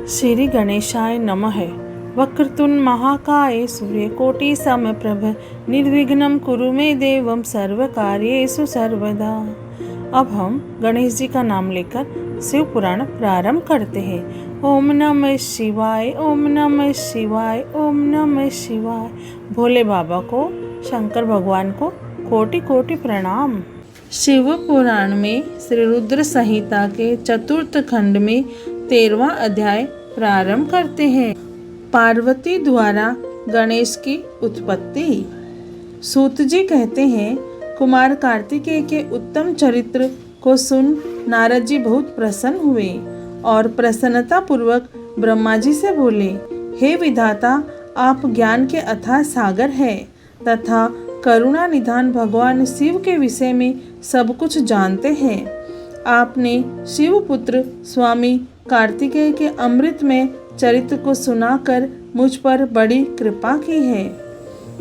श्री गणेशाय नमः। वक्रतुंड महाकाय सूर्यकोटि समप्रभ निर्विघ्नं कुरु मे देवं सर्वकार्येषु सर्वदा। अब हम गणेश जी का नाम लेकर शिव पुराण प्रारंभ करते हैं। ओम नमः शिवाय, ओम नमः शिवाय, ओम नमः शिवाय। भोले बाबा को, शंकर भगवान को कोटि कोटि प्रणाम। शिव पुराण में श्री रुद्र संहिता के चतुर्थ खंड में 13वां अध्याय प्रारंभ करते हैं। पार्वती द्वारा गणेश की उत्पत्ति। सूत जी कहते हैं, कुमार कार्तिकेय के उत्तम चरित्र को सुन नारद जी बहुत प्रसन्न हुए और प्रसन्नता पूर्वक ब्रह्मा जी से बोले, हे विधाता, आप ज्ञान के अथाह सागर हैं तथा करुणा निधान भगवान शिव के विषय में सब कुछ जानते हैं। आपने शिवपुत्र स्वामी कार्तिकेय के अमृत में चरित्र को सुनाकर मुझ पर बड़ी कृपा की है।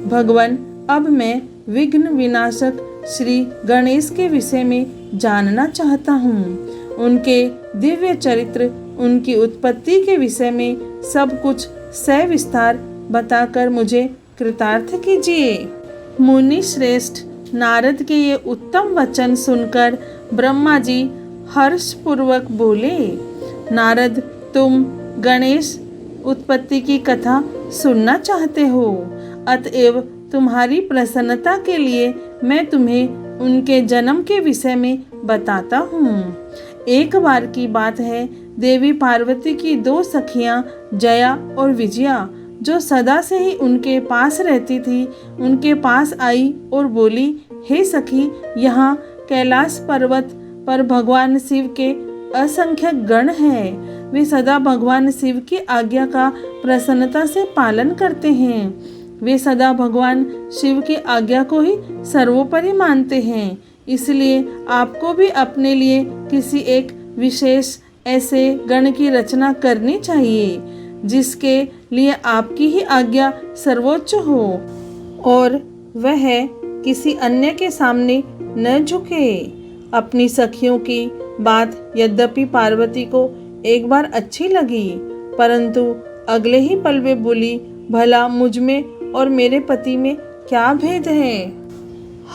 भगवान, अब मैं विघ्न विनाशक श्री गणेश के विषय में जानना चाहता हूँ। उनके दिव्य चरित्र, उनकी उत्पत्ति के विषय में सब कुछ सविस्तार बताकर मुझे कृतार्थ कीजिए। मुनि श्रेष्ठ नारद के ये उत्तम वचन सुनकर ब्रह्मा जी हर्षपूर्वक बोले, नारद, तुम गणेश उत्पत्ति की कथा सुनना चाहते हो, अतएव तुम्हारी प्रसन्नता के लिए मैं तुम्हें उनके जन्म के विषय में बताता हूँ। एक बार की बात है, देवी पार्वती की 2 सखियाँ जया और विजया, जो सदा से ही उनके पास रहती थी, उनके पास आई और बोली, हे सखी, यहाँ कैलाश पर्वत पर भगवान शिव के असंख्य गण हैं। वे सदा भगवान शिव की आज्ञा का प्रसन्नता से पालन करते हैं। वे सदा भगवान शिव की आज्ञा को ही सर्वोपरि मानते हैं। इसलिए आपको भी अपने लिए किसी एक विशेष ऐसे गण की रचना करनी चाहिए जिसके लिए आपकी ही आज्ञा सर्वोच्च हो और वह किसी अन्य के सामने न झुके। अपनी सखियों की बात यद्यपि पार्वती को एक बार अच्छी लगी, परंतु अगले ही पल वे बोली, भला मुझ में और मेरे पति में क्या भेद है?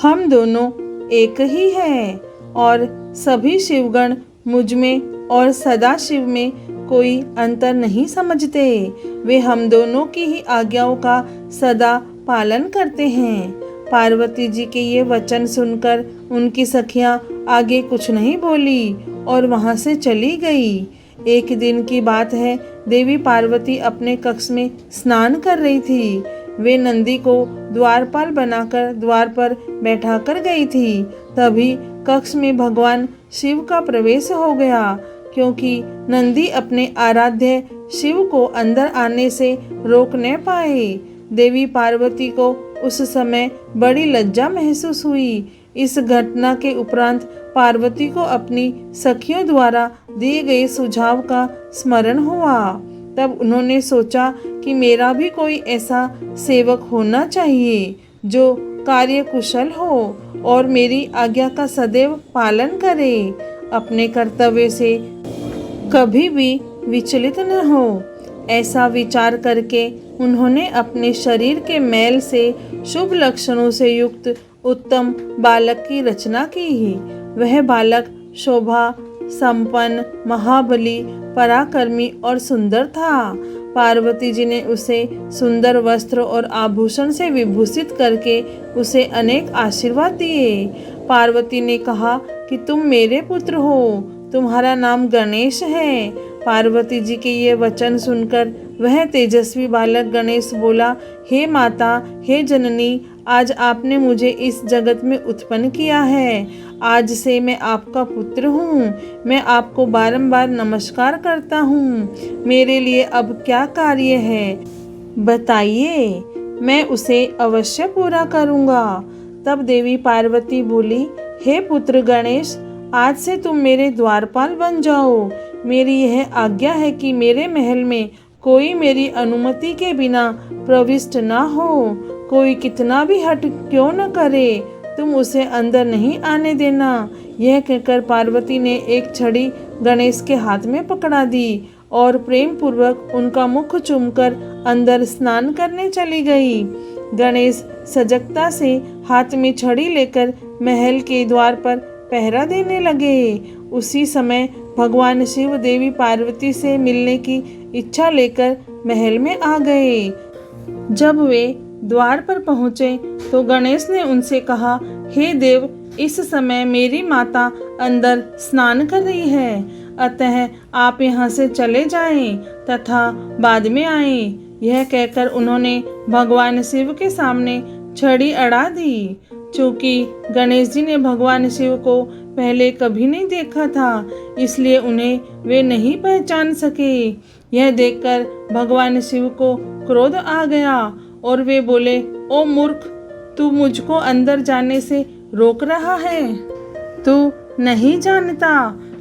हम दोनों एक ही हैं और सभी शिवगण मुझ में और सदाशिव में कोई अंतर नहीं समझते। वे हम दोनों की ही आज्ञाओं का सदा पालन करते हैं। पार्वती जी के ये वचन सुनकर उनकी सखियां आगे कुछ नहीं बोली और वहां से चली गई। एक दिन की बात है, देवी पार्वती अपने कक्ष में स्नान कर रही थी। वे नंदी को द्वारपाल बनाकर द्वार पर बैठा कर गई थी। तभी कक्ष में भगवान शिव का प्रवेश हो गया, क्योंकि नंदी अपने आराध्य शिव को अंदर आने से रोक न पाए। देवी पार्वती को उस समय बड़ी लज्जा महसूस हुई। इस घटना के उपरांत पार्वती को अपनी सखियों द्वारा दिए गए सुझाव का स्मरण हुआ। तब उन्होंने सोचा कि मेरा भी कोई ऐसा सेवक होना चाहिए जो कार्यकुशल हो और मेरी आज्ञा का सदैव पालन करे, अपने कर्तव्य से कभी भी विचलित न हो। ऐसा विचार करके उन्होंने अपने शरीर के मैल से शुभ लक्षणों से युक्त उत्तम बालक की रचना की। वह बालक शोभा संपन्न, महाबली, पराक्रमी और सुंदर था। पार्वती जी ने उसे सुंदर वस्त्र और आभूषण से विभूषित करके उसे अनेक आशीर्वाद दिए। पार्वती ने कहा कि तुम मेरे पुत्र हो, तुम्हारा नाम गणेश है। पार्वती जी के ये वचन सुनकर वह तेजस्वी बालक गणेश बोला, हे माता, हे जननी, आज आपने मुझे इस जगत में उत्पन्न किया है। आज से मैं आपका पुत्र हूँ। मैं आपको बारंबार नमस्कार करता हूँ। मेरे लिए अब क्या कार्य है, बताइए, मैं उसे अवश्य पूरा करूँगा। तब देवी पार्वती बोली, हे पुत्र गणेश, आज से तुम मेरे द्वारपाल बन जाओ। मेरी यह आज्ञा है कि मेरे महल में कोई मेरी अनुमति के बिना प्रविष्ट न हो। कोई कितना भी हट क्यों न करे, तुम उसे अंदर नहीं आने देना। यह कहकर पार्वती ने एक छड़ी गणेश के हाथ में पकड़ा दी और प्रेम पूर्वक उनका मुख चूमकर अंदर स्नान करने चली गई। गणेश सजगता से हाथ में छड़ी लेकर महल के द्वार पर पहरा देने लगे। उसी समय भगवान शिव देवी पार्वती से मिलने की इच्छा लेकर महल में आ गए। जब वे द्वार पर पहुँचे तो गणेश ने उनसे कहा, हे देव, इस समय मेरी माता अंदर स्नान कर रही है, अतः आप यहाँ से चले जाएं तथा बाद में आएं। यह कहकर उन्होंने भगवान शिव के सामने छड़ी अड़ा दी। चूँकि गणेश जी ने भगवान शिव को पहले कभी नहीं देखा था, इसलिए उन्हें वे नहीं पहचान सके। यह देखकर भगवान शिव को क्रोध आ गया और वे बोले, ओ मूर्ख, तू मुझको अंदर जाने से रोक रहा है। तू नहीं जानता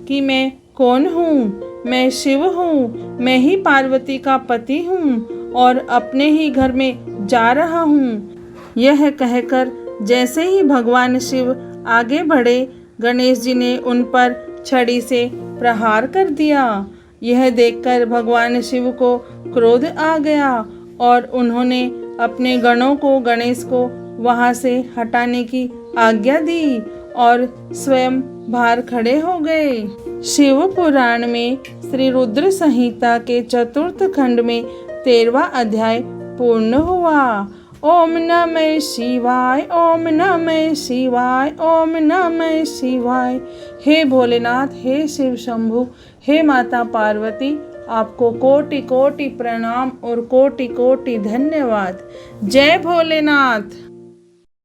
कि मैं कौन हूँ? मैं शिव हूँ। मैं ही पार्वती का पति हूँ और अपने ही घर में जा रहा हूँ। यह कहकर जैसे ही भगवान शिव आगे बढ़े, गणेश जी ने उन पर छड़ी से प्रहार कर दिया। यह देखकर भगवान शिव को क्रोध आ गया और उन्होंने अपने गणों को गणेश को वहाँ से हटाने की आज्ञा दी और स्वयं बाहर खड़े हो गए। शिव पुराण में श्री रुद्र संहिता के 4th खंड में 13वां अध्याय पूर्ण हुआ। ओम नमः शिवाय, ओम नमः शिवाय, ओम नमः शिवाय। हे भोलेनाथ, हे शिव शंभु, हे माता पार्वती, आपको कोटि कोटि प्रणाम और कोटि कोटि धन्यवाद। जय भोलेनाथ।